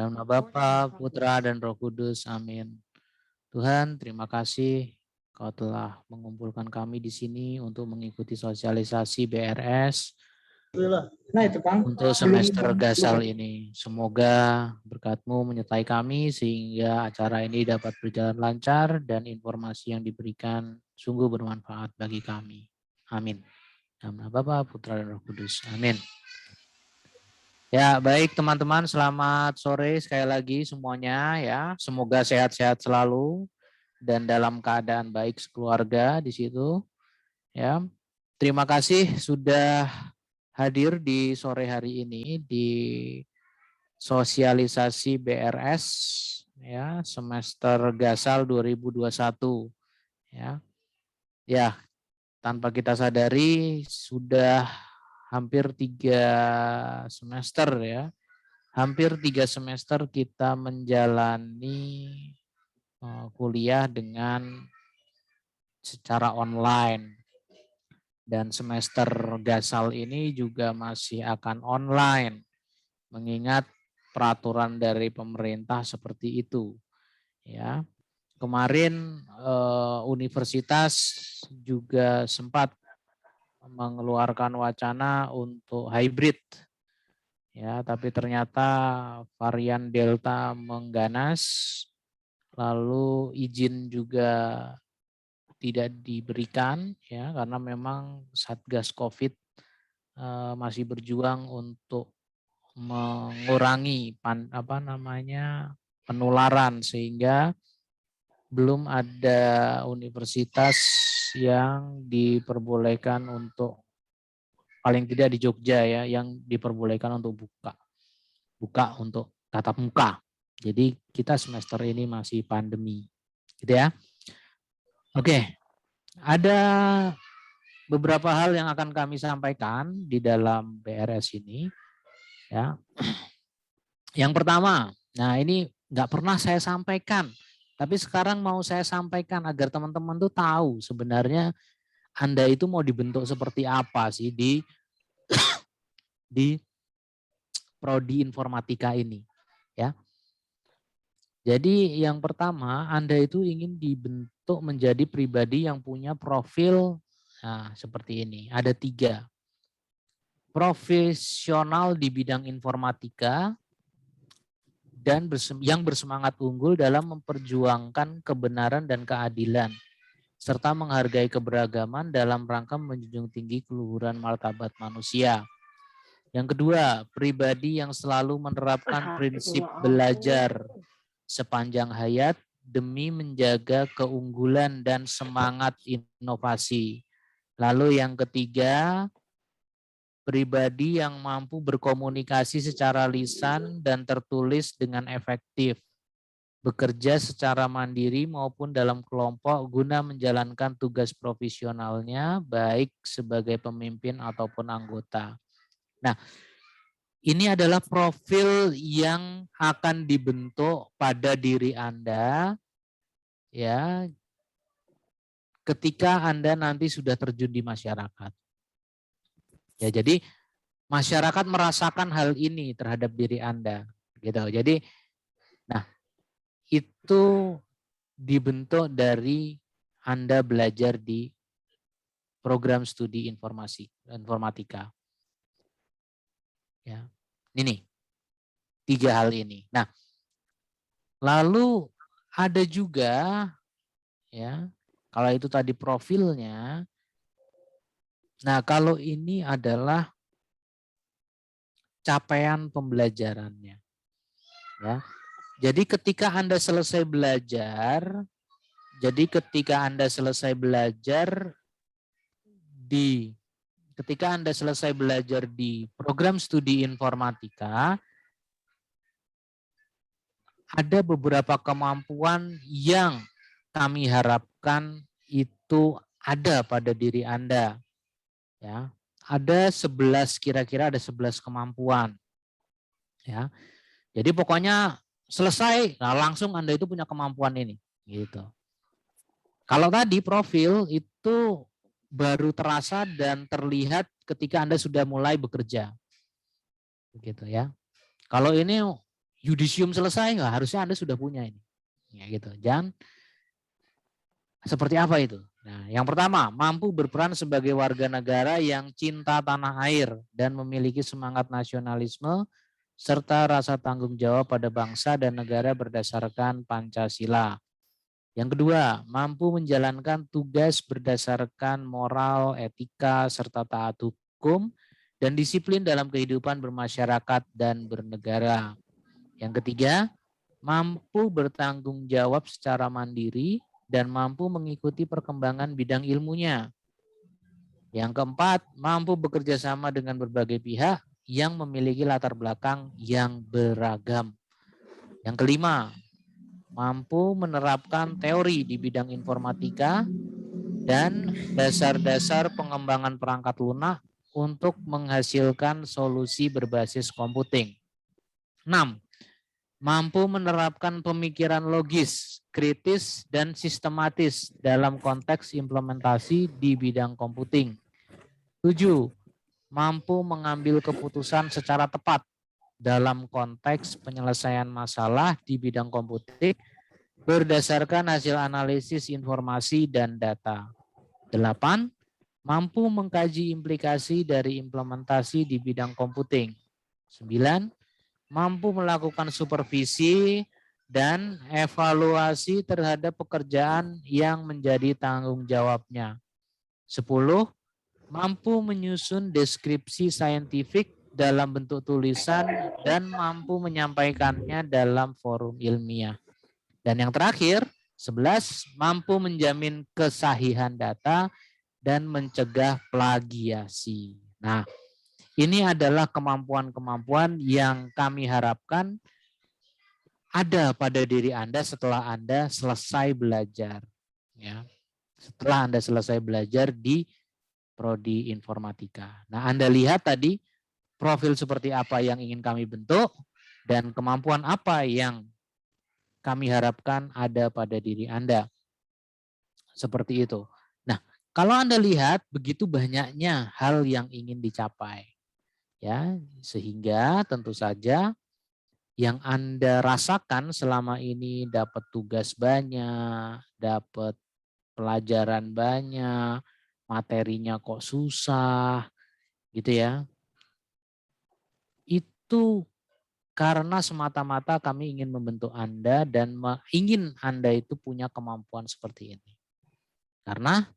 Dalam nama Bapa, Putra, dan Roh Kudus. Amin. Tuhan, terima kasih Kau telah mengumpulkan kami di sini untuk mengikuti sosialisasi BRS Nah itu Bang, untuk semester gasal ini. Semoga berkat-Mu menyertai kami sehingga acara ini dapat berjalan lancar dan informasi yang diberikan sungguh bermanfaat bagi kami. Amin. Dalam nama Bapa, Putra, dan Roh Kudus. Amin. Ya, baik teman-teman, selamat sore sekali lagi semuanya ya. Semoga sehat-sehat selalu dan dalam keadaan baik sekeluarga di situ ya. Terima kasih sudah hadir di sore hari ini di sosialisasi BRS ya semester gasal 2021 ya. Ya, tanpa kita sadari sudah hampir 3 semester ya. Hampir 3 semester kita menjalani kuliah dengan secara online. Dan semester gasal ini juga masih akan online. Mengingat peraturan dari pemerintah seperti itu. Ya. Kemarin universitas juga sempat mengeluarkan wacana untuk hybrid. Ya, tapi ternyata varian Delta mengganas, lalu izin juga tidak diberikan ya karena memang Satgas Covid masih berjuang untuk mengurangi penularan sehingga belum ada universitas yang diperbolehkan untuk paling tidak di Jogja ya yang diperbolehkan untuk buka untuk tatap muka. Jadi kita semester ini masih pandemi. Gitu ya. Oke. Ada beberapa hal yang akan kami sampaikan di dalam BRS ini ya. Yang pertama, nah ini nggak pernah saya sampaikan, tapi sekarang mau saya sampaikan agar teman-teman tuh tahu sebenarnya Anda itu mau dibentuk seperti apa sih di prodi informatika ini ya. Jadi yang pertama Anda itu ingin dibentuk menjadi pribadi yang punya profil nah, seperti ini. Ada 3. Profesional di bidang informatika dan yang bersemangat unggul dalam memperjuangkan kebenaran dan keadilan serta menghargai keberagaman dalam rangka menjunjung tinggi keluhuran martabat manusia. Yang kedua, pribadi yang selalu menerapkan prinsip belajar sepanjang hayat demi menjaga keunggulan dan semangat inovasi. Lalu yang ketiga, pribadi yang mampu berkomunikasi secara lisan dan tertulis dengan efektif, bekerja secara mandiri maupun dalam kelompok guna menjalankan tugas profesionalnya baik sebagai pemimpin ataupun anggota. Nah, ini adalah profil yang akan dibentuk pada diri Anda ya ketika Anda nanti sudah terjun di masyarakat. Ya, jadi masyarakat merasakan hal ini terhadap diri Anda gitu. Jadi nah, itu dibentuk dari Anda belajar di program studi informatika. Ya. Ini 3 hal ini. Nah, lalu ada juga ya, kalau itu tadi profilnya. Nah, kalau ini adalah capaian pembelajarannya. Ya. Jadi ketika Anda selesai belajar di program studi informatika, ada beberapa kemampuan yang kami harapkan itu ada pada diri Anda. Ya. Ada 11 kira-kira ada 11 kemampuan. Ya. Jadi pokoknya selesai, nah langsung Anda itu punya kemampuan ini, gitu. Kalau tadi profil itu baru terasa dan terlihat ketika Anda sudah mulai bekerja, begitu ya. Kalau ini yudisium selesai nggak? Harusnya Anda sudah punya ini. Ya gitu. Dan seperti apa itu? Nah, yang pertama, mampu berperan sebagai warga negara yang cinta tanah air dan memiliki semangat nasionalisme serta rasa tanggung jawab pada bangsa dan negara berdasarkan Pancasila. Yang kedua, mampu menjalankan tugas berdasarkan moral, etika, serta taat hukum dan disiplin dalam kehidupan bermasyarakat dan bernegara. Yang ketiga, mampu bertanggung jawab secara mandiri dan mampu mengikuti perkembangan bidang ilmunya. Yang keempat, mampu bekerja sama dengan berbagai pihak yang memiliki latar belakang yang beragam. Yang kelima, mampu menerapkan teori di bidang informatika dan dasar-dasar pengembangan perangkat lunak untuk menghasilkan solusi berbasis komputing. 6. Mampu menerapkan pemikiran logis, kritis, dan sistematis dalam konteks implementasi di bidang komputing. 7. Mampu mengambil keputusan secara tepat dalam konteks penyelesaian masalah di bidang komputing berdasarkan hasil analisis informasi dan data. 8. Mampu mengkaji implikasi dari implementasi di bidang komputing. 9. Mampu melakukan supervisi dan evaluasi terhadap pekerjaan yang menjadi tanggung jawabnya. 10. Mampu menyusun deskripsi saintifik dalam bentuk tulisan dan mampu menyampaikannya dalam forum ilmiah. Dan yang terakhir, 11, mampu menjamin kesahihan data dan mencegah plagiasi. Nah, ini adalah kemampuan-kemampuan yang kami harapkan ada pada diri Anda setelah Anda selesai belajar. Ya, setelah Anda selesai belajar di Prodi Informatika. Nah, Anda lihat tadi profil seperti apa yang ingin kami bentuk dan kemampuan apa yang kami harapkan ada pada diri Anda. Seperti itu. Nah, kalau Anda lihat begitu banyaknya hal yang ingin dicapai. Ya, sehingga tentu saja yang Anda rasakan selama ini dapat tugas banyak, dapat pelajaran banyak, materinya kok susah, gitu ya. Itu karena semata-mata kami ingin membentuk Anda dan ingin Anda itu punya kemampuan seperti ini. Karena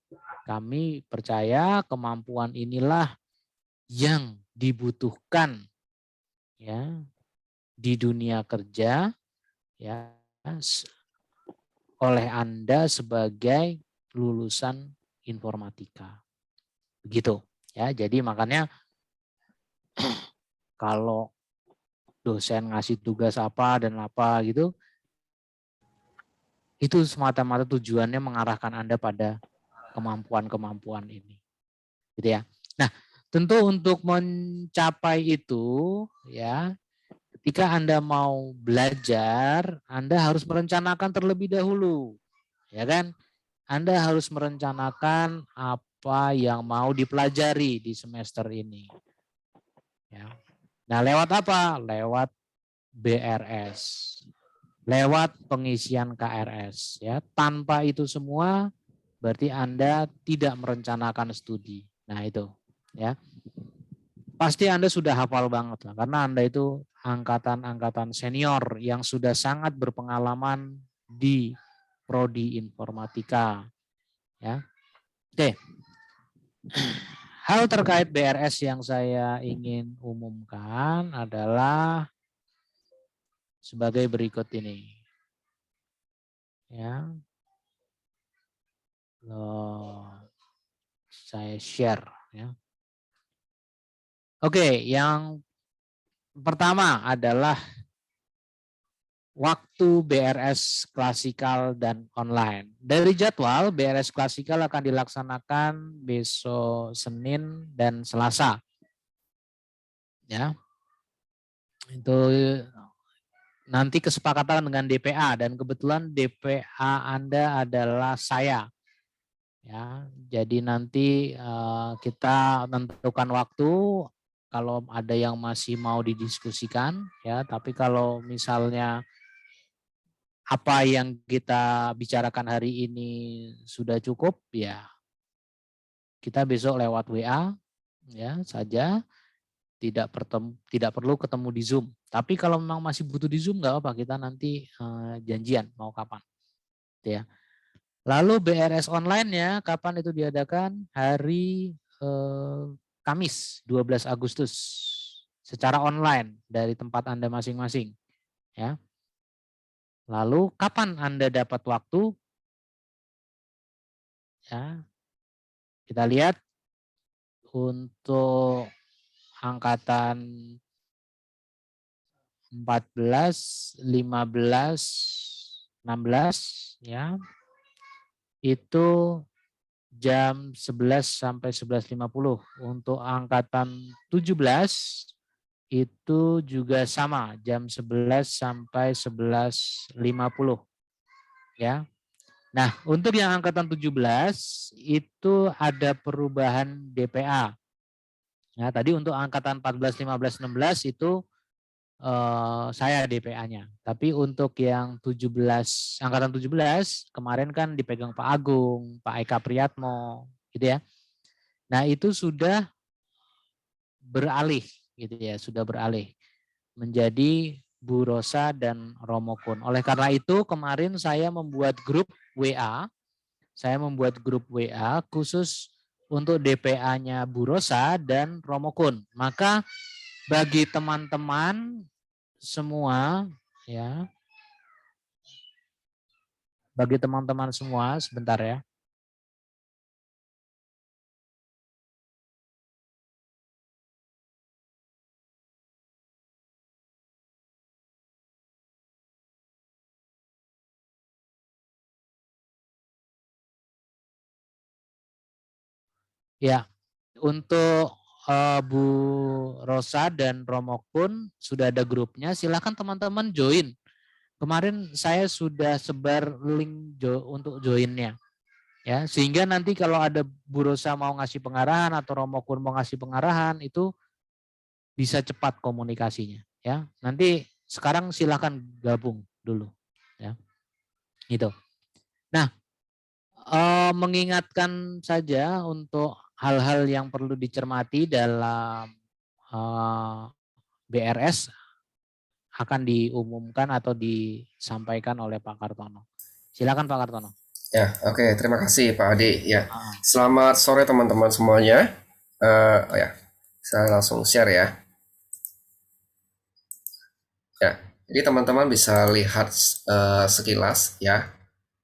kami percaya kemampuan inilah yang dibutuhkan ya di dunia kerja ya oleh Anda sebagai lulusan informatika. Begitu ya. Jadi makanya kalau dosen ngasih tugas apa dan apa gitu, itu semata-mata tujuannya mengarahkan Anda pada kemampuan-kemampuan ini. Gitu ya. Nah, tentu untuk mencapai itu ya, ketika Anda mau belajar, Anda harus merencanakan terlebih dahulu. Ya kan? Anda harus merencanakan apa yang mau dipelajari di semester ini. Ya. Nah, lewat apa? Lewat BRS. Lewat pengisian KRS. Ya. Tanpa itu semua, berarti Anda tidak merencanakan studi. Nah, itu. Ya. Pasti Anda sudah hafal banget lah, karena Anda itu angkatan-angkatan senior yang sudah sangat berpengalaman di Prodi Informatika. Ya. Oke. Hal terkait BRS yang saya ingin umumkan adalah sebagai berikut ini. Ya. Saya share ya. Oke, yang pertama adalah waktu BRS klasikal dan online. Dari jadwal, BRS klasikal akan dilaksanakan besok Senin dan Selasa. Ya. Itu nanti kesepakatan dengan DPA dan kebetulan DPA Anda adalah saya. Ya, jadi nanti kita tentukan waktu, kalau ada yang masih mau didiskusikan ya, tapi kalau misalnya apa yang kita bicarakan hari ini sudah cukup ya, kita besok lewat WA ya saja, tidak perlu ketemu di Zoom. Tapi kalau memang masih butuh di Zoom nggak apa, kita nanti janjian mau kapan ya. Lalu BRS online-nya kapan itu diadakan? Hari Kamis 12 Agustus secara online dari tempat Anda masing-masing ya. Lalu kapan Anda dapat waktu? Ya. Kita lihat untuk angkatan 14, 15, 16 ya. Itu jam 11 sampai 11.50. Untuk angkatan 17 itu juga sama, jam 11 sampai 11.50 ya. Nah, untuk yang angkatan 17 itu ada perubahan DPA. Ya, tadi untuk angkatan 14, 15, 16 itu saya DPA-nya. Tapi untuk yang 17, angkatan 17 kemarin kan dipegang Pak Agung, Pak Eka Priyatmo, gitu ya. Nah, itu sudah beralih gitu ya, sudah beralih menjadi Bu Rosa dan Romo Kun. Oleh karena itu kemarin saya membuat grup WA. Saya membuat grup WA khusus untuk DPA-nya Bu Rosa dan Romo Kun. Maka bagi teman-teman semua ya, bagi teman-teman semua sebentar ya. Ya, untuk Bu Rosa dan Romo Kun sudah ada grupnya, silakan teman-teman join. Kemarin saya sudah sebar link untuk joinnya. Ya, sehingga nanti kalau ada Bu Rosa mau ngasih pengarahan atau Romo Kun mau ngasih pengarahan itu bisa cepat komunikasinya ya. Nanti sekarang silakan gabung dulu ya. Gitu. Nah, mengingatkan saja untuk hal-hal yang perlu dicermati dalam BRS akan diumumkan atau disampaikan oleh Pak Kartono. Silakan Pak Kartono. Ya, oke, terima kasih Pak Adi. Ya, selamat sore teman-teman semuanya. Ya, saya langsung share ya. Ya, jadi teman-teman bisa lihat sekilas ya.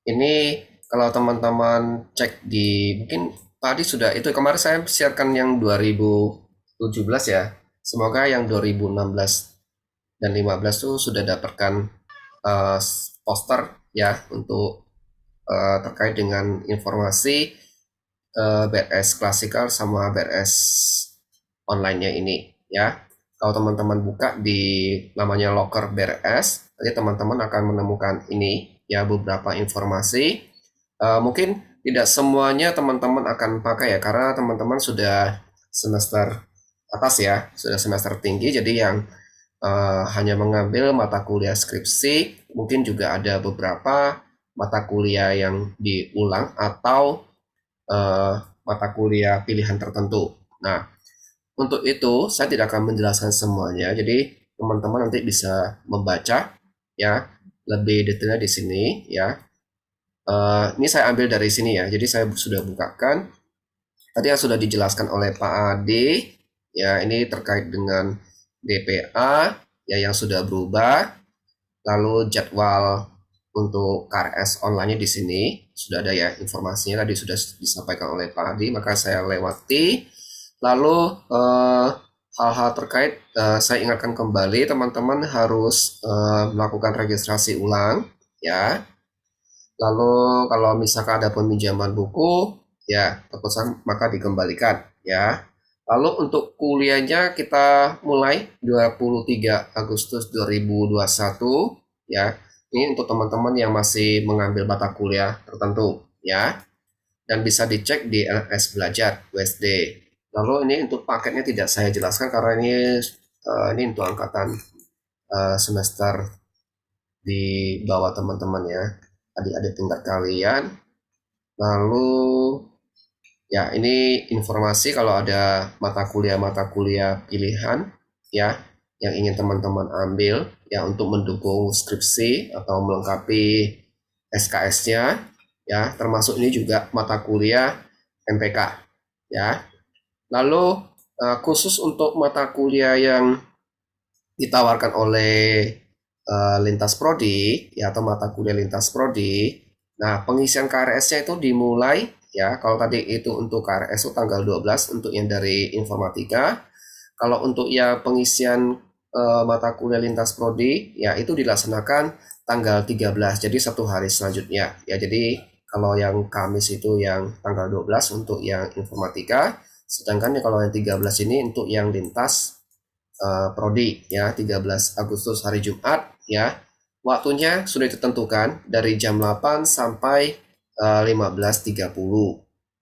Ini kalau teman-teman cek di mungkin Pak Adi sudah itu kemarin saya siarkan yang 2017 ya. Semoga yang 2016 dan 15 tuh sudah dapatkan poster ya untuk terkait dengan informasi BRS klasikal sama BRS online-nya ini ya. Kalau teman-teman buka di namanya locker BRS, nanti teman-teman akan menemukan ini ya beberapa informasi. Mungkin tidak semuanya teman-teman akan pakai ya karena teman-teman sudah semester atas ya, sudah semester tinggi. Jadi yang hanya mengambil mata kuliah skripsi, mungkin juga ada beberapa mata kuliah yang diulang atau mata kuliah pilihan tertentu. Nah, untuk itu saya tidak akan menjelaskan semuanya. Jadi teman-teman nanti bisa membaca ya lebih detailnya di sini ya. Ini saya ambil dari sini ya. Jadi saya sudah bukakan. Tadi yang sudah dijelaskan oleh Pak Ade ya ini terkait dengan DPA ya yang sudah berubah. Lalu jadwal untuk KRS online-nya di sini sudah ada ya informasinya tadi sudah disampaikan oleh Pak Adi, maka saya lewati. Lalu hal-hal terkait saya ingatkan kembali teman-teman harus melakukan registrasi ulang ya. Lalu kalau misalkan ada peminjaman buku ya terpesan maka dikembalikan ya. Lalu untuk kuliahnya kita mulai 23 Agustus 2021 ya. Ini untuk teman-teman yang masih mengambil mata kuliah tertentu ya. Dan bisa dicek di LMS Belajar USD. Lalu ini untuk paketnya tidak saya jelaskan karena ini untuk angkatan semester di bawah teman-teman ya, adik-adik tingkat kalian. Lalu ya ini informasi kalau ada mata kuliah pilihan ya yang ingin teman-teman ambil ya untuk mendukung skripsi atau melengkapi SKS-nya ya, termasuk ini juga mata kuliah MPK ya. Lalu khusus untuk mata kuliah yang ditawarkan oleh lintas prodi ya atau mata kuliah lintas prodi. Nah, pengisian KRS-nya itu dimulai ya. Kalau tadi itu untuk KRS itu tanggal 12 untuk yang dari informatika. Kalau untuk ya pengisian mata kuliah lintas prodi ya itu dilaksanakan tanggal 13. Jadi satu hari selanjutnya. Ya, jadi kalau yang Kamis itu yang tanggal 12 untuk yang informatika, sedangkan kalau yang 13 ini untuk yang lintas prodi ya 13 Agustus hari Jumat ya. Waktunya sudah ditentukan dari jam 8 sampai 15.30.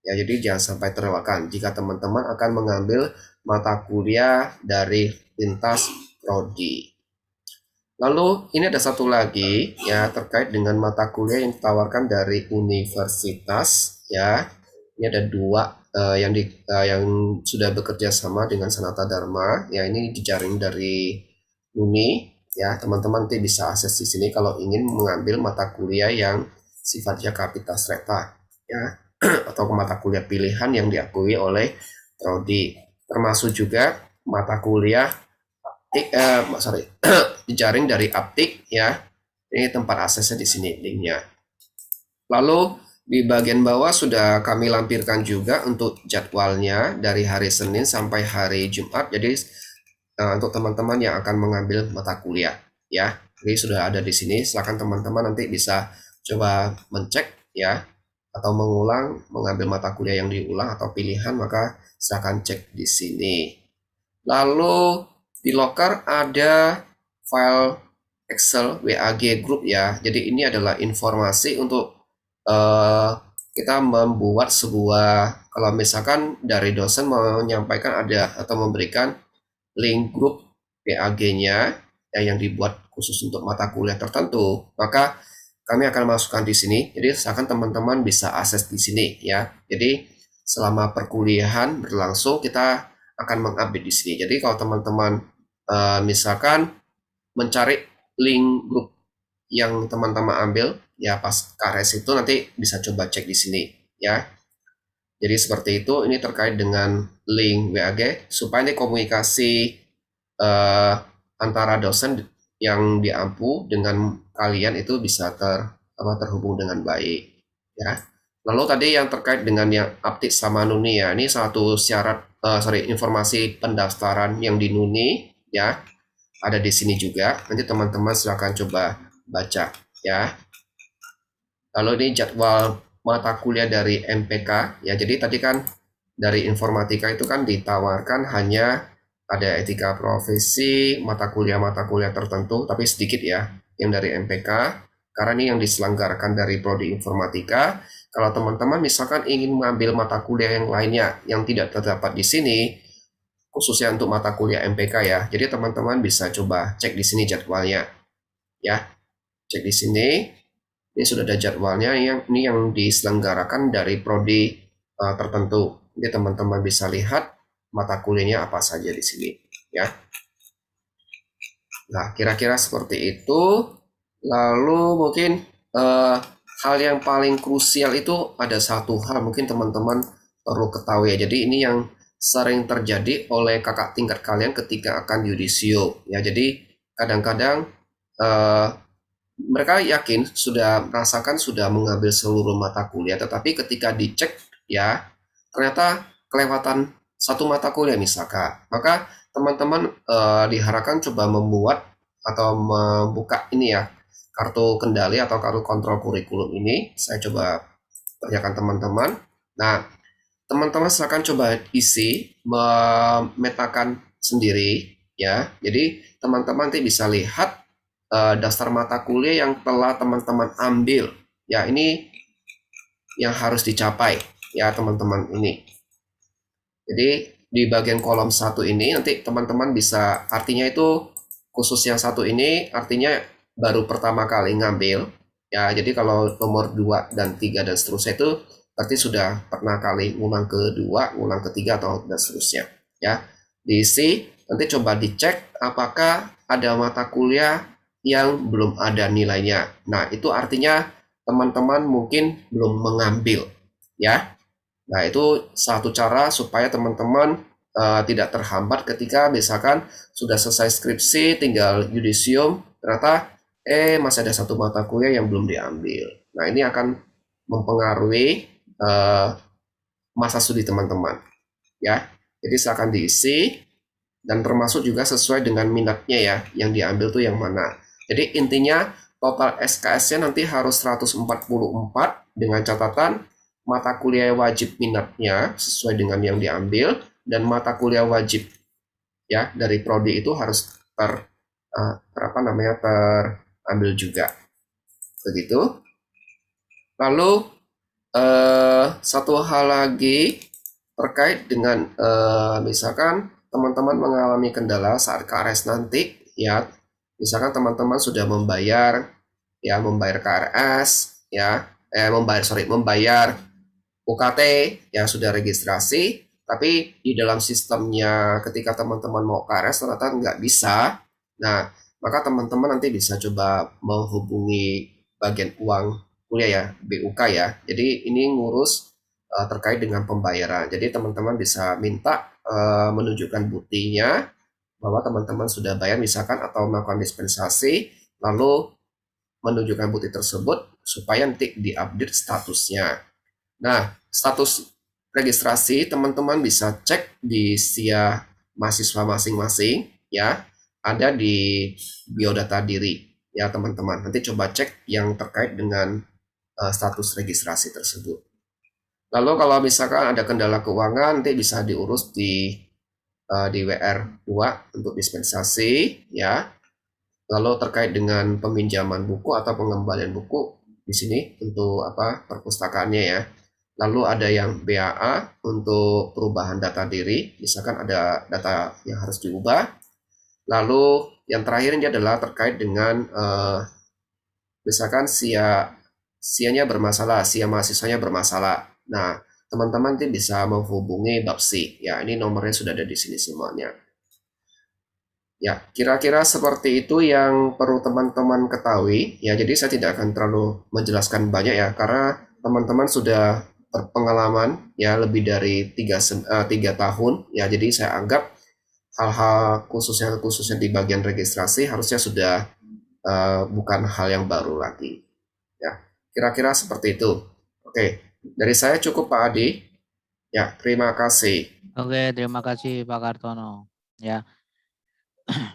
Ya, jadi jangan sampai terlewatkan jika teman-teman akan mengambil mata kuliah dari lintas prodi. Lalu ini ada satu lagi ya terkait dengan mata kuliah yang ditawarkan dari universitas ya. Ini ada dua yang sudah bekerja sama dengan Sanata Dharma. Ya, ini dijaring dari UNI ya. Teman-teman nanti bisa akses di sini kalau ingin mengambil mata kuliah yang sifatnya Kapita Strata ya atau mata kuliah pilihan yang diakui oleh prodi. Termasuk juga mata kuliah dijaring dari Aptik ya. Ini tempat aksesnya di sini linknya. Lalu di bagian bawah sudah kami lampirkan juga untuk jadwalnya dari hari Senin sampai hari Jumat. Jadi untuk teman-teman yang akan mengambil mata kuliah ya. Jadi sudah ada di sini. Silakan teman-teman nanti bisa coba mencek ya atau mengambil mata kuliah yang diulang atau pilihan, maka silakan cek di sini. Lalu di Locker ada file Excel WAG group ya. Jadi ini adalah informasi untuk kita membuat sebuah, kalau misalkan dari dosen menyampaikan ada atau memberikan link grup WAG-nya ya, yang dibuat khusus untuk mata kuliah tertentu, maka kami akan masukkan di sini. Jadi silakan teman-teman bisa akses di sini ya. Jadi selama perkuliahan berlangsung kita akan mengupdate di sini. Jadi kalau teman-teman misalkan mencari link grup yang teman-teman ambil ya pas KRS itu nanti bisa coba cek di sini ya. Jadi seperti itu, ini terkait dengan link WAG supaya ini komunikasi antara dosen yang diampu dengan kalian itu bisa terhubung dengan baik ya. Lalu tadi yang terkait dengan yang Aptik sama Nuni ya, ini satu syarat informasi pendaftaran yang di Nuni ya, ada di sini juga. Nanti teman-teman silakan coba baca ya. Lalu ini jadwal mata kuliah dari MPK ya. Jadi tadi kan dari informatika itu kan ditawarkan hanya ada etika profesi, mata kuliah tertentu, tapi sedikit ya yang dari MPK. Karena ini yang diselenggarakan dari prodi informatika. Kalau teman-teman misalkan ingin mengambil mata kuliah yang lainnya yang tidak terdapat di sini, khususnya untuk mata kuliah MPK ya. Jadi teman-teman bisa coba cek di sini jadwalnya ya. Cek di sini. Ini sudah ada jadwalnya yang diselenggarakan dari prodi tertentu. Jadi teman-teman bisa lihat mata kuliahnya apa saja di sini ya. Nah, kira-kira seperti itu. Lalu mungkin hal yang paling krusial itu ada satu hal mungkin teman-teman perlu ketahui ya. Jadi ini yang sering terjadi oleh kakak tingkat kalian ketika akan yudisio ya. Jadi kadang-kadang mereka yakin sudah merasakan sudah mengambil seluruh mata kuliah, tetapi ketika dicek ya ternyata kelewatan satu mata kuliah misalkan, maka teman-teman diharapkan coba membuat atau membuka ini ya kartu kendali atau kartu kontrol kurikulum ini. Saya coba tanyakan teman-teman. Nah, teman-teman silakan coba isi memetakan sendiri ya. Jadi teman-teman nanti bisa lihat daftar mata kuliah yang telah teman-teman ambil ya, ini yang harus dicapai ya teman-teman ini. Jadi di bagian kolom 1 ini nanti teman-teman bisa, artinya itu khusus yang 1 ini artinya baru pertama kali ngambil ya. Jadi kalau nomor 2 dan 3 dan seterusnya itu berarti sudah pernah kali ngulang kedua, ngulang ketiga atau dan seterusnya ya. Diisi, nanti coba dicek apakah ada mata kuliah yang belum ada nilainya. Nah, itu artinya teman-teman mungkin belum mengambil ya. Nah, itu satu cara supaya teman-teman tidak terhambat ketika misalkan sudah selesai skripsi, tinggal yudisium, ternyata masih ada satu mata kuliah yang belum diambil. Nah, ini akan mempengaruhi masa studi teman-teman ya. Jadi silakan diisi dan termasuk juga sesuai dengan minatnya ya, yang diambil tuh yang mana. Jadi intinya total SKS-nya nanti harus 144 dengan catatan mata kuliah wajib minatnya sesuai dengan yang diambil dan mata kuliah wajib ya dari prodi itu harus terambil juga. Begitu. Lalu satu hal lagi terkait dengan misalkan teman-teman mengalami kendala saat KRS nanti ya, misalkan teman-teman sudah membayar KRS ya, membayar UKT ya, sudah registrasi, tapi di dalam sistemnya ketika teman-teman mau KRS ternyata nggak bisa. Nah, maka teman-teman nanti bisa coba menghubungi bagian uang kuliah ya, BUK ya. Jadi ini ngurus terkait dengan pembayaran. Jadi teman-teman bisa minta menunjukkan buktinya bahwa teman-teman sudah bayar misalkan atau melakukan dispensasi, lalu menunjukkan bukti tersebut supaya nanti diupdate statusnya. Nah, status registrasi teman-teman bisa cek di SIA mahasiswa masing-masing ya, ada di biodata diri ya teman-teman. Nanti coba cek yang terkait dengan status registrasi tersebut. Lalu kalau misalkan ada kendala keuangan nanti bisa diurus di WR2 untuk dispensasi ya. Lalu terkait dengan peminjaman buku atau pengembalian buku di sini untuk perpustakaannya ya. Lalu ada yang BAA untuk perubahan data diri, misalkan ada data yang harus diubah. Lalu yang terakhir ini adalah terkait dengan misalkan SIA-nya bermasalah, SIA mahasiswanya bermasalah. Nah, teman-teman nanti bisa menghubungi Bapsi. Ya, ini nomornya sudah ada di sini semuanya. Ya, kira-kira seperti itu yang perlu teman-teman ketahui. Ya, jadi saya tidak akan terlalu menjelaskan banyak ya, karena teman-teman sudah berpengalaman ya lebih dari 3 tahun. Ya, jadi saya anggap hal-hal khususnya di bagian registrasi harusnya sudah bukan hal yang baru lagi. Ya, kira-kira seperti itu. Oke, dari saya cukup Pak Adi. Ya, terima kasih. Oke, terima kasih Pak Kartono. Ya,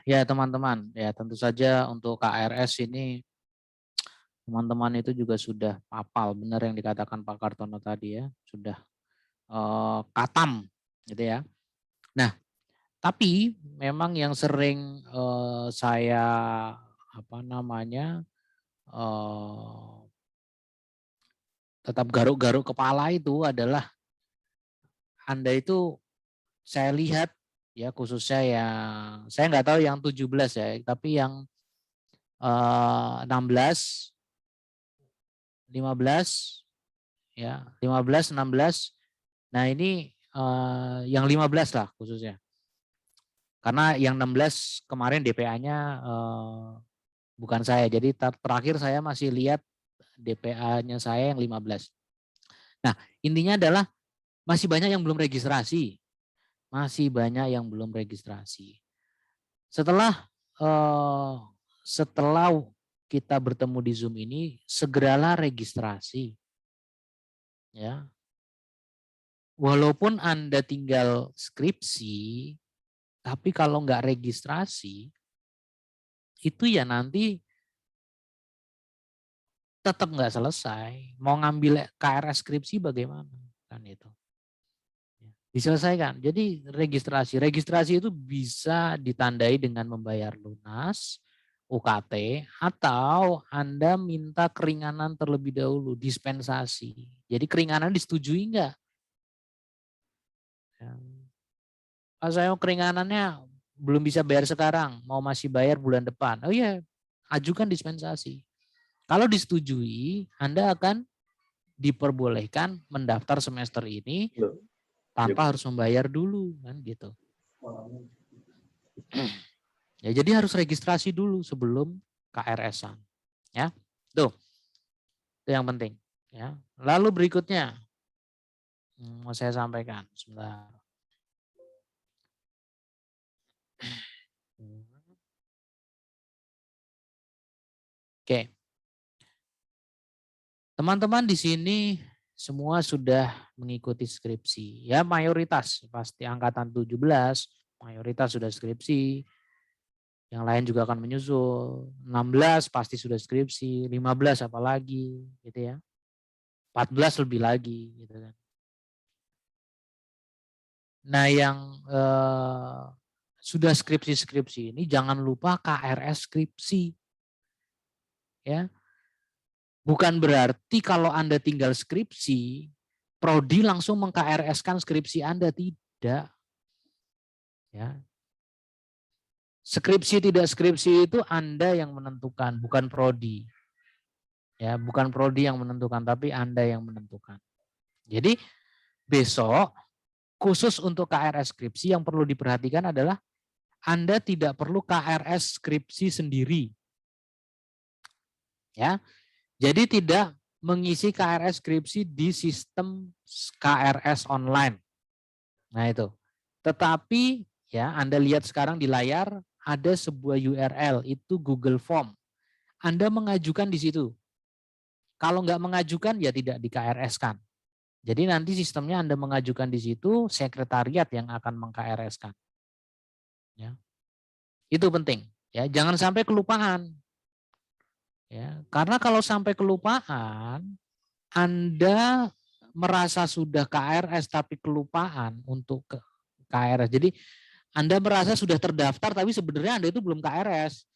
ya teman-teman, ya tentu saja untuk KRS ini teman-teman itu juga sudah hafal benar yang dikatakan Pak Kartono tadi ya, sudah katam gitu ya. Nah, tapi memang yang sering saya tetap garuk-garuk kepala itu adalah Anda itu saya lihat ya khususnya yang saya nggak tahu yang 17 ya, tapi yang 16, 15 ya, 15, 16. Nah, ini yang 15 lah khususnya. Karena yang 16 kemarin DPA-nya bukan saya. Jadi terakhir saya masih lihat DPA-nya saya yang 15. Nah, intinya adalah masih banyak yang belum registrasi. Masih banyak yang belum registrasi. Setelah kita bertemu di Zoom ini, segeralah registrasi. Ya. Walaupun Anda tinggal skripsi, tapi kalau nggak registrasi, itu ya nanti tetap nggak selesai. Mau ngambil KRS skripsi bagaimana? Kan itu. Diselesaikan. Jadi registrasi itu bisa ditandai dengan membayar lunas, UKT, atau Anda minta keringanan terlebih dahulu, dispensasi. Jadi keringanan disetujui enggak? Pak saya keringanannya belum bisa bayar sekarang, mau masih bayar bulan depan. Oh iya, ajukan dispensasi. Kalau disetujui, Anda akan diperbolehkan mendaftar semester ini tanpa harus membayar dulu, kan gitu. Ya, jadi harus registrasi dulu sebelum KRS-an. Ya, tuh, itu yang penting. Ya, lalu berikutnya mau saya sampaikan sebentar. Oke, teman-teman di sini semua sudah mengikuti skripsi. Ya, mayoritas pasti angkatan 17, mayoritas sudah skripsi. Yang lain juga akan menyusul. 16 pasti sudah skripsi, 15 apalagi gitu ya. 14 lebih lagi gitu kan. Nah, yang sudah skripsi-skripsi ini jangan lupa KRS skripsi. Ya. Bukan berarti kalau Anda tinggal skripsi, prodi langsung meng-KRS-kan skripsi Anda, tidak. Ya. Skripsi tidak skripsi itu Anda yang menentukan, bukan prodi. Ya, bukan prodi yang menentukan, tapi Anda yang menentukan. Jadi besok khusus untuk KRS skripsi yang perlu diperhatikan adalah Anda tidak perlu KRS skripsi sendiri. Ya. Jadi tidak mengisi KRS skripsi di sistem KRS online. Nah itu. Tetapi ya Anda lihat sekarang di layar ada sebuah URL itu Google Form. Anda mengajukan di situ. Kalau nggak mengajukan ya tidak di KRS-kan. Jadi nanti sistemnya Anda mengajukan di situ, sekretariat yang akan meng-KRS-kan. Ya. Itu penting. Ya, jangan sampai kelupaan. Ya, karena kalau sampai kelupaan, Anda merasa sudah KRS tapi kelupaan untuk KRS. Jadi Anda merasa sudah terdaftar tapi sebenarnya Anda itu belum KRS.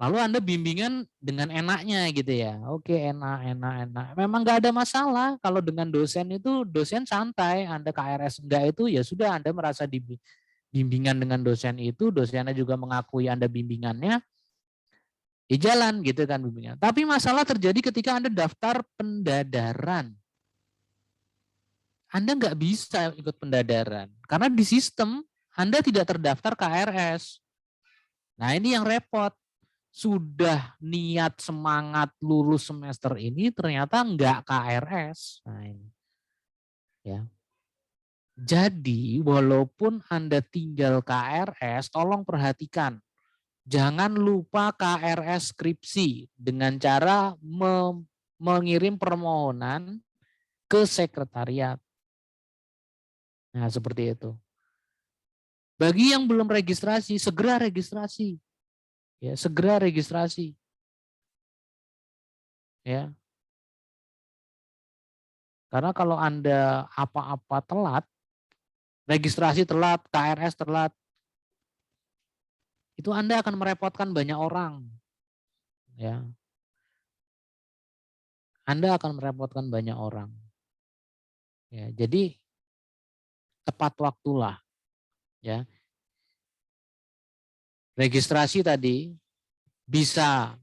Lalu Anda bimbingan dengan enaknya gitu ya. Oke, enak. Memang nggak ada masalah kalau dengan dosen itu, dosen santai. Anda KRS enggak itu ya sudah Anda merasa bimbingan dengan dosen itu, dosennya juga mengakui Anda bimbingannya. Ya jalan gitu kan bimbingan. Tapi masalah terjadi ketika Anda daftar pendadaran. Anda nggak bisa ikut pendadaran. Karena di sistem Anda tidak terdaftar KRS. Nah ini yang repot. Sudah niat semangat lulus semester ini ternyata nggak KRS. Nah ini. Ya. Jadi walaupun Anda tinggal KRS, tolong perhatikan. Jangan lupa KRS skripsi dengan cara mengirim permohonan ke sekretariat. Nah, seperti itu. Bagi yang belum registrasi, segera registrasi. Ya, segera registrasi. Ya. Karena kalau Anda apa-apa telat, registrasi telat, KRS telat, itu Anda akan merepotkan banyak orang. Ya. Anda akan merepotkan banyak orang. Ya, jadi tepat waktulah. Ya. Registrasi tadi bisa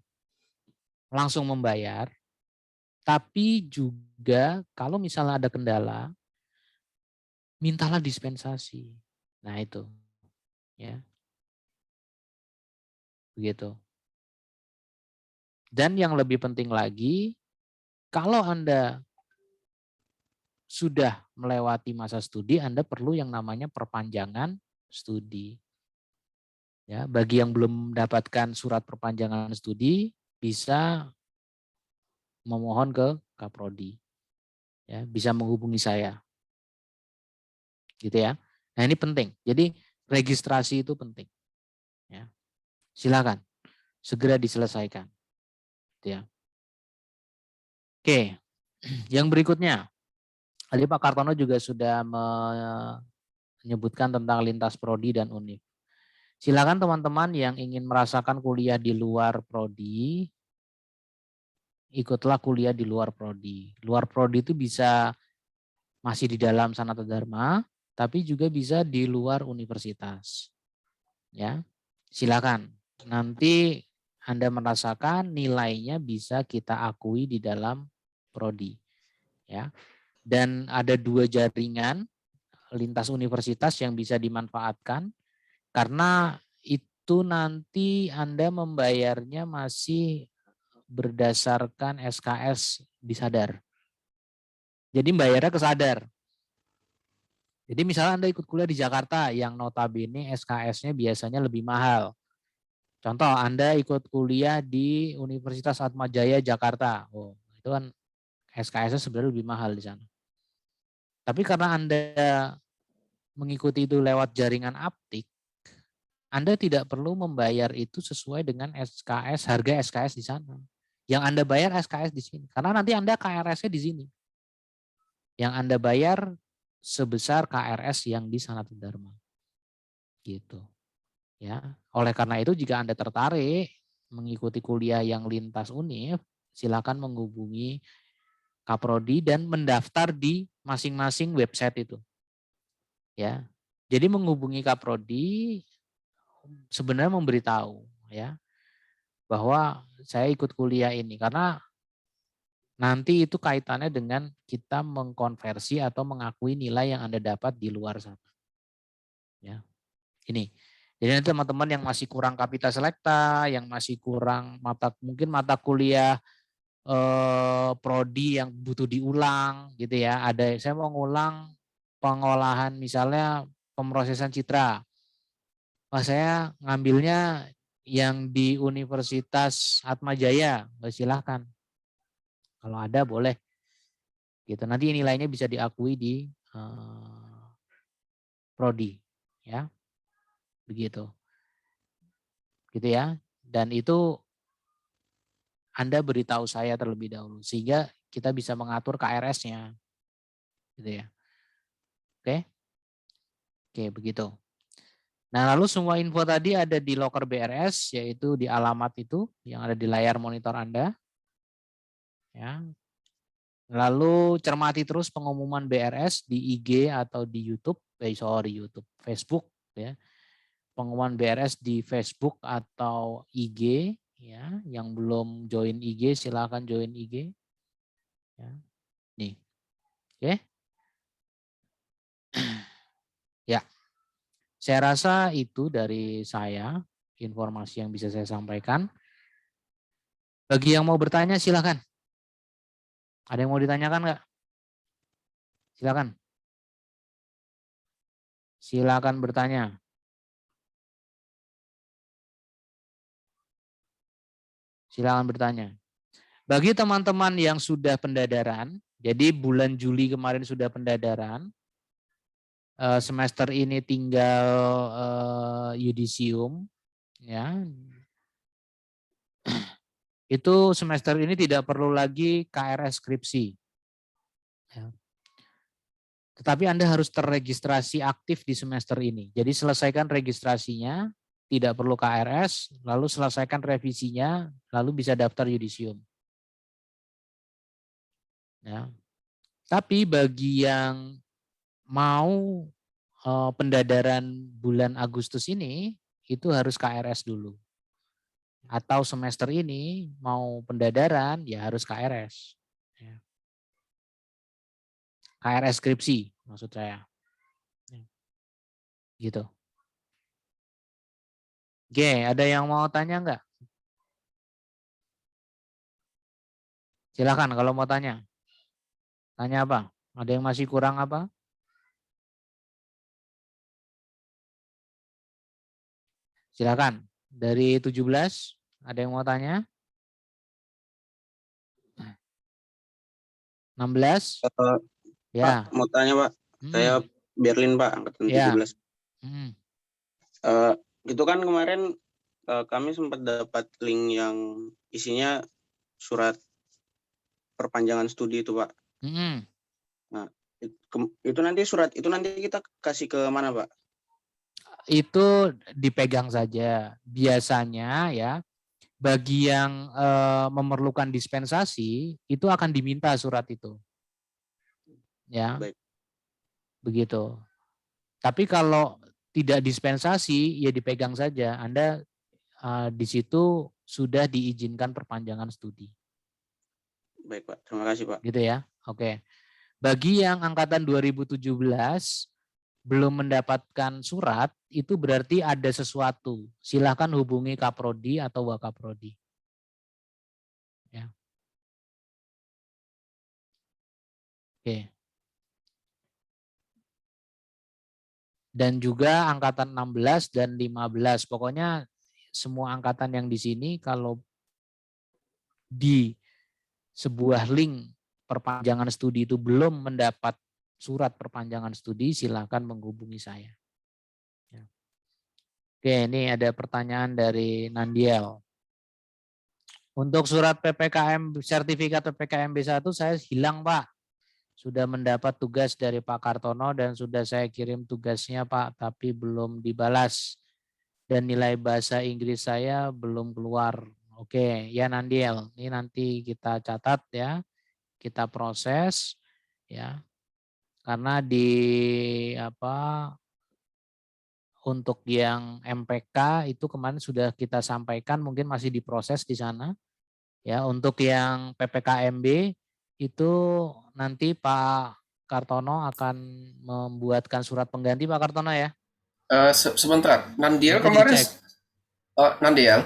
langsung membayar, tapi juga kalau misalnya ada kendala, mintalah dispensasi. Nah itu, ya, begitu. Dan yang lebih penting lagi, kalau Anda sudah melewati masa studi, Anda perlu yang namanya perpanjangan studi. Ya, bagi yang belum mendapatkan surat perpanjangan studi, bisa memohon ke Kaprodi. Ya, bisa menghubungi saya. Gitu ya. Nah, ini penting. Jadi registrasi itu penting. Ya. Silakan segera diselesaikan. Gitu ya. Oke. Yang berikutnya, tadi Pak Kartono juga sudah menyebutkan tentang lintas prodi dan univ. Silakan teman-teman yang ingin merasakan kuliah di luar prodi, ikutlah kuliah di luar prodi. Luar prodi itu bisa masih di dalam Sanata Dharma, tapi juga bisa di luar universitas. Ya, silakan. Nanti Anda merasakan nilainya bisa kita akui di dalam prodi. Ya, dan ada 2 jaringan lintas universitas yang bisa dimanfaatkan karena itu nanti Anda membayarnya masih berdasarkan SKS di Sadar. Jadi bayarnya ke Sadar. Jadi misalnya Anda ikut kuliah di Jakarta yang notabene SKS-nya biasanya lebih mahal. Contoh Anda ikut kuliah di Universitas Atmajaya Jakarta. Oh, itu kan SKS-nya sebenarnya lebih mahal di sana. Tapi karena Anda mengikuti itu lewat jaringan aptik, Anda tidak perlu membayar itu sesuai dengan SKS, harga SKS di sana. Yang Anda bayar SKS di sini. Karena nanti Anda KRS-nya di sini. Yang Anda bayar sebesar KRS yang di Sanata Dharma. Gitu. Ya. Oleh karena itu jika Anda tertarik mengikuti kuliah yang lintas univ, silakan menghubungi Kaprodi dan mendaftar di masing-masing website itu. Ya. Jadi menghubungi Kaprodi sebenarnya memberitahu ya bahwa saya ikut kuliah ini karena nanti itu kaitannya dengan kita mengkonversi atau mengakui nilai yang Anda dapat di luar sana. Ya. Ini. Jadi teman-teman yang masih kurang kapita selekta, yang masih kurang mungkin mata kuliah prodi yang butuh diulang gitu ya. Ada saya mau ngulang pengolahan misalnya pemrosesan citra. Wah, saya ngambilnya yang di Universitas Atmajaya, silahkan. Kalau ada boleh. Gitu. Nanti nilainya bisa diakui di prodi, ya. Begitu. Gitu ya. Dan itu Anda beritahu saya terlebih dahulu sehingga kita bisa mengatur KRS-nya. Gitu ya. Oke? Oke, begitu. Nah, lalu semua info tadi ada di loker BRS, yaitu di alamat itu yang ada di layar monitor Anda. Ya. Lalu cermati terus pengumuman BRS di IG atau di YouTube, Facebook, ya. Pengumuman BRS di Facebook atau IG, ya. Yang belum join IG silakan join IG. Ya. Nih, oke. Ya, saya rasa itu dari saya informasi yang bisa saya sampaikan. Bagi yang mau bertanya silakan. Ada yang mau ditanyakan nggak? Silakan. Silakan bertanya. Silakan bertanya. Bagi teman-teman yang sudah pendadaran, jadi bulan Juli kemarin sudah pendadaran, semester ini tinggal yudisium, ya. Itu semester ini tidak perlu lagi KRS skripsi. Ya. Tetapi Anda harus terregistrasi aktif di semester ini. Jadi selesaikan registrasinya, tidak perlu KRS, lalu selesaikan revisinya, lalu bisa daftar yudisium. Ya. Tapi bagi yang mau pendadaran bulan Agustus ini, itu harus KRS dulu. Atau semester ini mau pendadaran, ya harus KRS. Ya. KRS skripsi maksud saya. Gitu. Oke, ada yang mau tanya enggak? Silakan kalau mau tanya. Tanya apa? Ada yang masih kurang apa? Silakan. Dari 17, ada yang mau tanya? 16? Ya. Pak, mau tanya Pak. Saya Berlin Pak, angkatan 17. Gitu kan kemarin kami sempat dapat link yang isinya surat perpanjangan studi itu Pak. Nah, itu nanti surat itu nanti kita kasih ke mana Pak? Itu dipegang saja. Biasanya ya bagi yang memerlukan dispensasi itu akan diminta surat itu. Ya. Baik. Begitu. Tapi kalau tidak dispensasi, ya dipegang saja. Anda di situ sudah diizinkan perpanjangan studi. Baik, Pak. Terima kasih, Pak. Gitu ya. Oke. Bagi yang angkatan 2017 belum mendapatkan surat, itu berarti ada sesuatu. Silakan hubungi Kaprodi atau Wakaprodi. Ya. Oke. Dan juga angkatan 16 dan 15. Pokoknya semua angkatan yang di sini kalau di sebuah link perpanjangan studi itu belum mendapat surat perpanjangan studi, silakan menghubungi saya. Ya. Oke, ini ada pertanyaan dari Nandiel. Untuk surat PPKM, sertifikat PPKM B1 saya hilang, Pak. Sudah mendapat tugas dari Pak Kartono dan sudah saya kirim tugasnya, Pak, tapi belum dibalas. Dan nilai bahasa Inggris saya belum keluar. Oke, ya Nandiel, ini nanti kita catat ya, kita proses ya. Karena untuk yang MPK itu kemarin sudah kita sampaikan, mungkin masih diproses di sana. Ya, untuk yang PPKMB itu nanti Pak Kartono akan membuatkan surat pengganti, Pak Kartono ya. Sebentar, Nandiel Nanti kemarin. dicek. Nandiel.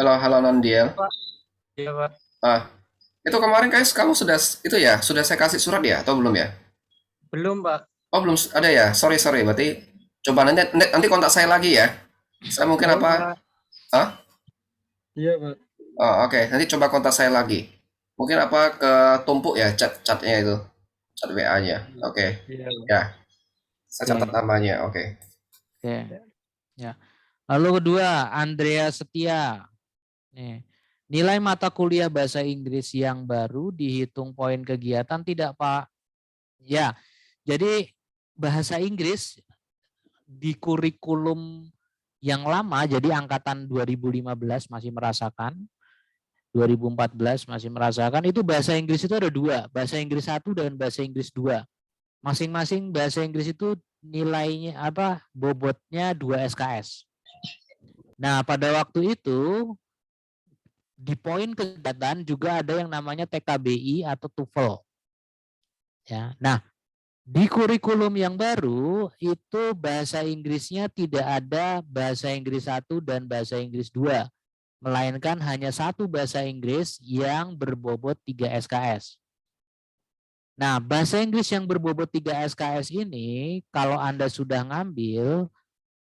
Halo Nandiel. Iya, Pak. Itu kemarin kayak kamu sudah saya kasih surat ya atau belum ya? Belum, Pak. Oh, belum ada ya. Sorry. Berarti coba nanti kontak saya lagi ya. Saya mungkin Belum, apa? Pak. Hah? Iya, Pak. Oh, oke. Nanti coba kontak saya lagi. Mungkin apa ke tumpuk ya chatnya itu. Chat WA-nya. Oke. Iya, Pak. Ya. Saya catat namanya. Oke. Ya. Lalu kedua, Andrea Setia. Nih. Nilai mata kuliah bahasa Inggris yang baru dihitung poin kegiatan tidak, Pak? Ya. Jadi bahasa Inggris di kurikulum yang lama, jadi angkatan 2015 masih merasakan, 2014 masih merasakan, itu bahasa Inggris itu ada dua, bahasa Inggris 1 dan bahasa Inggris 2. Masing-masing bahasa Inggris itu nilainya bobotnya 2 SKS. Nah, pada waktu itu di poin kegiatan juga ada yang namanya TKBI atau TOEFL. Ya. Nah, di kurikulum yang baru itu bahasa Inggrisnya tidak ada bahasa Inggris 1 dan bahasa Inggris 2. Melainkan hanya satu bahasa Inggris yang berbobot 3 SKS. Nah, bahasa Inggris yang berbobot 3 SKS ini kalau Anda sudah ngambil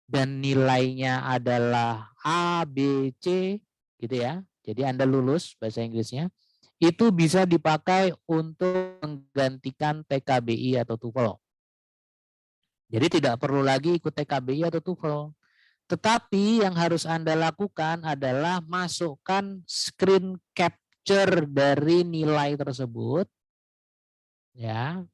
dan nilainya adalah A, B, C gitu ya. Jadi Anda lulus bahasa Inggrisnya, itu bisa dipakai untuk menggantikan TKBI atau TOEFL. Jadi tidak perlu lagi ikut TKBI atau TOEFL. Tetapi yang harus Anda lakukan adalah masukkan screen capture dari nilai tersebut. Ya.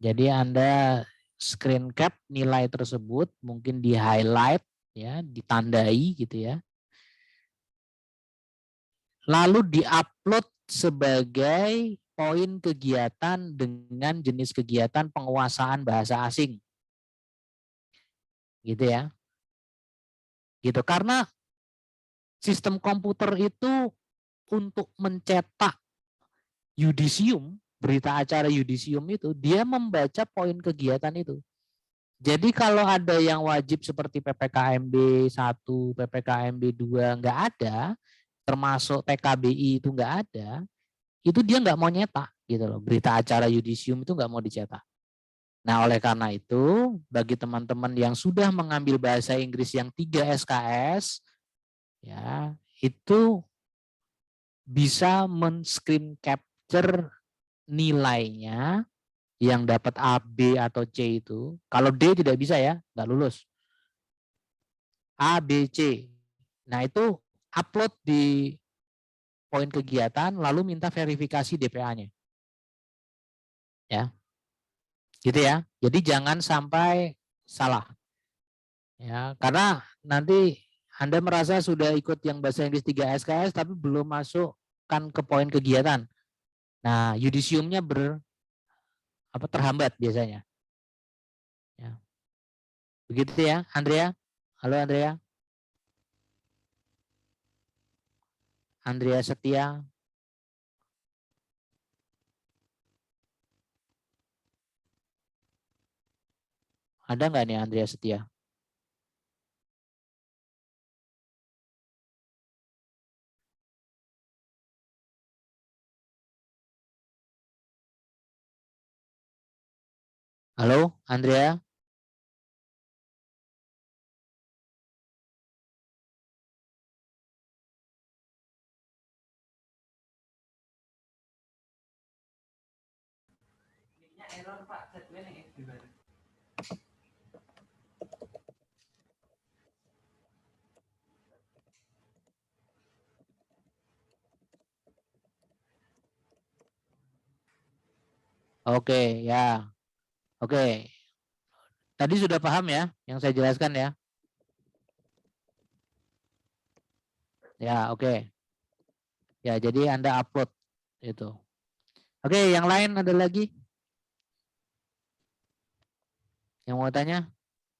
Jadi Anda screen cap nilai tersebut, mungkin di highlight ya, ditandai gitu ya. Lalu diupload sebagai poin kegiatan dengan jenis kegiatan penguasaan bahasa asing. Gitu ya. Gitu, karena sistem komputer itu untuk mencetak yudisium, berita acara yudisium itu, dia membaca poin kegiatan itu. Jadi kalau ada yang wajib seperti PPKMB 1, PPKMB 2 nggak ada, termasuk TKBI itu nggak ada, itu dia nggak mau nyetak gitu loh. Berita acara yudisium itu nggak mau dicetak. Nah, oleh karena itu, bagi teman-teman yang sudah mengambil bahasa Inggris yang 3 SKS, ya, itu bisa men-screen capture nilainya yang dapat A, B, atau C itu. Kalau D tidak bisa ya, nggak lulus. A, B, C. Nah, itu upload di poin kegiatan, lalu minta verifikasi DPA-nya. Ya. Gitu ya. Jadi jangan sampai salah. Ya, karena nanti Anda merasa sudah ikut yang bahasa Inggris 3 SKS tapi belum masukkan ke poin kegiatan. Nah, yudisiumnya terhambat biasanya. Ya. Begitu ya, Andrea. Halo Andrea. Andrea Setia. Ada nggak nih Andrea Setia? Halo Andrea. Oke, ya. Oke. Tadi sudah paham ya yang saya jelaskan ya? Ya, oke. Ya, jadi Anda upload itu. Oke, yang lain ada lagi? Yang mau tanya?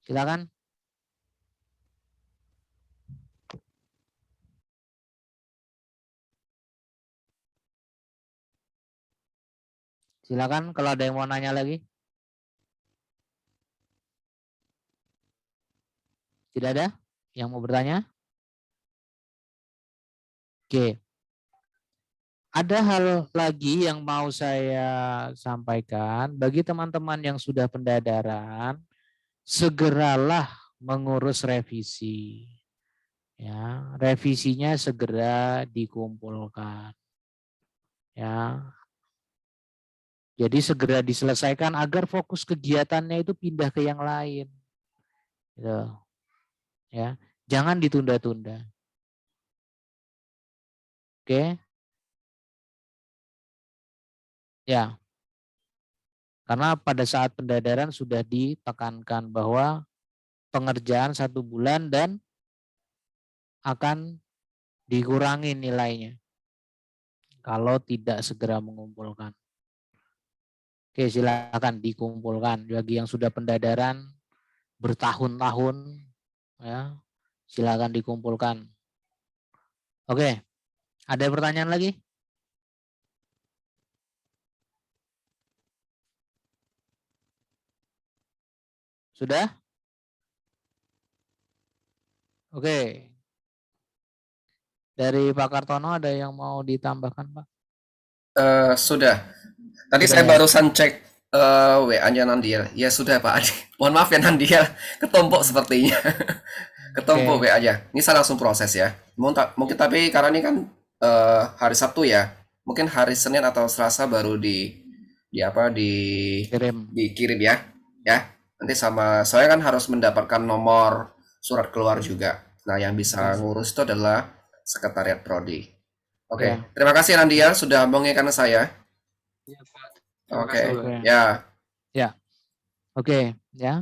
Silakan. Silakan kalau ada yang mau nanya lagi. Tidak ada yang mau bertanya? Oke. Ada hal lagi yang mau saya sampaikan bagi teman-teman yang sudah pendadaran, segeralah mengurus revisi. Ya, revisinya segera dikumpulkan. Ya. Jadi segera diselesaikan agar fokus kegiatannya itu pindah ke yang lain. Gitu. Ya, jangan ditunda-tunda. Oke. Ya. Karena pada saat pendadaran sudah ditekankan bahwa pengerjaan 1 bulan dan akan dikurangi nilainya kalau tidak segera mengumpulkan. Oke, silakan dikumpulkan. Bagi yang sudah pendadaran bertahun-tahun, ya, silakan dikumpulkan. Oke, ada pertanyaan lagi? Sudah? Oke. Dari Pak Kartono ada yang mau ditambahkan, Pak? Sudah. Tadi Sudah saya ya? barusan cek WA-nya Nandiel. Ya sudah Pak Adi. Mohon maaf ya Nandiel, ketumpuk sepertinya. Ketumpuk Oke. WA-nya. Ini saya langsung proses ya. Mungkin tapi karena ini kan hari Sabtu ya. Mungkin hari Senin atau Selasa baru di apa Kirim. dikirim ya. Ya. Nanti sama saya kan harus mendapatkan nomor surat keluar juga. Nah, yang bisa ngurus itu adalah sekretariat prodi. Oke, Ya. terima kasih Nandiel sudah mengingatkan saya. Iya, Pak. Terima Oke, kasih, Pak. Oke. ya. Ya. Oke, ya.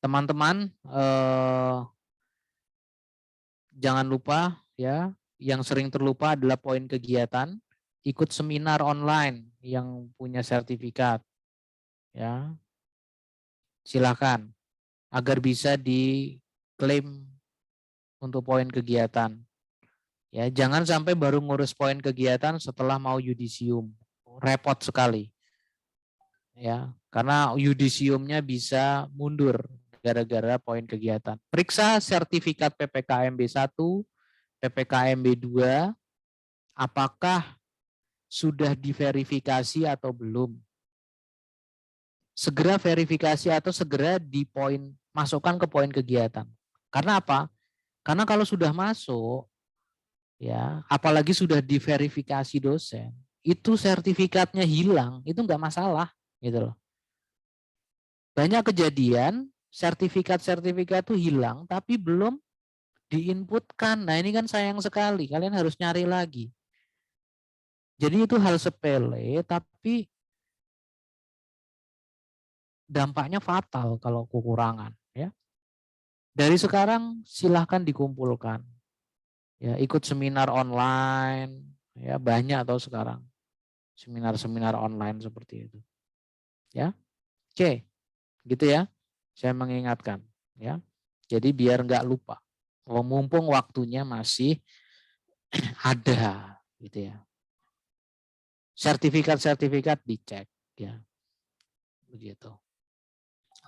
Teman-teman, jangan lupa ya, yang sering terlupa adalah poin kegiatan, ikut seminar online yang punya sertifikat. Ya. Silakan agar bisa diklaim untuk poin kegiatan. Ya, jangan sampai baru ngurus poin kegiatan setelah mau yudisium. Repot sekali. Ya, karena yudisiumnya bisa mundur gara-gara poin kegiatan. Periksa sertifikat PPKMB 1, PPKMB 2, apakah sudah diverifikasi atau belum. Segera verifikasi atau segera masukkan ke poin kegiatan. Karena apa? Karena kalau sudah masuk, ya, apalagi sudah diverifikasi dosen, itu sertifikatnya hilang, itu enggak masalah, gitu loh. Banyak kejadian sertifikat-sertifikat itu hilang tapi belum diinputkan. Nah, ini kan sayang sekali, kalian harus nyari lagi. Jadi itu hal sepele tapi dampaknya fatal kalau kekurangan, ya. Dari sekarang silahkan dikumpulkan. Ya, ikut seminar online, ya, banyak atau sekarang seminar-seminar online seperti itu. Ya. Oke. gitu ya. Saya mengingatkan ya. Jadi biar nggak lupa. Mumpung waktunya masih ada gitu ya. Sertifikat-sertifikat dicek ya. Begitu.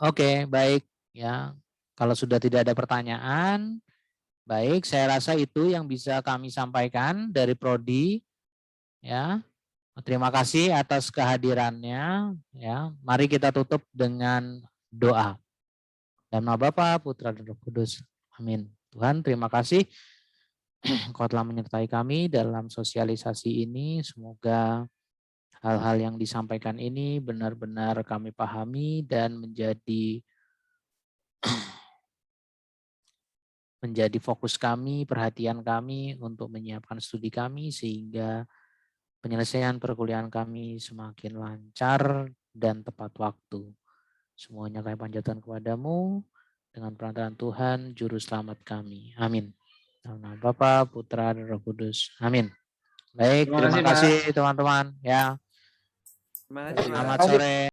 Oke, baik ya. Kalau sudah tidak ada pertanyaan, baik, saya rasa itu yang bisa kami sampaikan dari Prodi ya. Terima kasih atas kehadirannya ya. Mari kita tutup dengan doa. Dalam nama Bapa, Putra dan Roh Kudus. Amin. Tuhan, terima kasih Engkau telah menyertai kami dalam sosialisasi ini. Semoga hal-hal yang disampaikan ini benar-benar kami pahami dan menjadi fokus kami, perhatian kami untuk menyiapkan studi kami sehingga penyelesaian perkuliahan kami semakin lancar dan tepat waktu. Semuanya kami panjatkan kepadamu dengan perantaraan Tuhan, Juru Selamat kami. Amin. Dalam nama Bapa, Putra, dan Roh Kudus. Amin. Baik, terima kasih teman-teman. Ya. Terima kasih, Pak. Selamat sore.